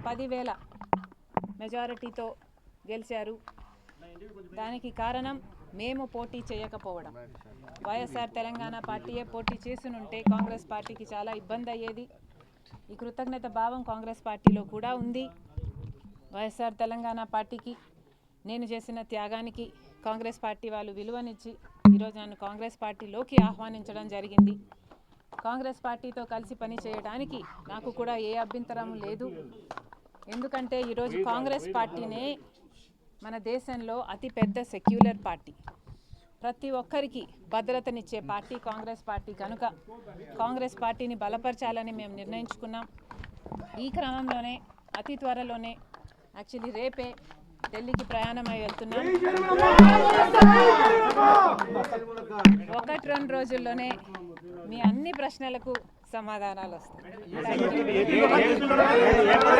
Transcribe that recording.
10,000 మెజారిటీతో గెలిచారు. దానికి కారణం మేము పోటీ చేయకపోవడం. వైఎస్ఆర్ తెలంగాణ పార్టీయే పోటీ చేసినుంటే కాంగ్రెస్ పార్టీకి చాలా ఇబ్బంది అయ్యేది. ఈ కృతజ్ఞత భావం కాంగ్రెస్ పార్టీలో కూడా ఉంది. వైఎస్ఆర్ తెలంగాణ పార్టీకి నేను చేసిన త్యాగానికి కాంగ్రెస్ పార్టీ వాళ్ళు విలువనిచ్చి ఈరోజు నన్ను కాంగ్రెస్ పార్టీలోకి ఆహ్వానించడం జరిగింది. కాంగ్రెస్ పార్టీతో కలిసి పని చేయడానికి నాకు కూడా ఏ అభ్యంతరం లేదు. ఎందుకంటే ఈరోజు కాంగ్రెస్ పార్టీనే మన దేశంలో అతిపెద్ద సెక్యులర్ పార్టీ, ప్రతి ఒక్కరికి భద్రతనిచ్చే పార్టీ కాంగ్రెస్ పార్టీ. కనుక కాంగ్రెస్ పార్టీని బలపరచాలని మేము నిర్ణయించుకున్నాం. ఈ క్రమంలోనే అతి త్వరలోనే యాక్చువల్లీ రేపే ఢిల్లీకి ప్రయాణమై వెళ్తున్నాం. 1-2 రోజుల్లోనే మీ అన్ని ప్రశ్నలకు సమాధానాలు వస్తాయి.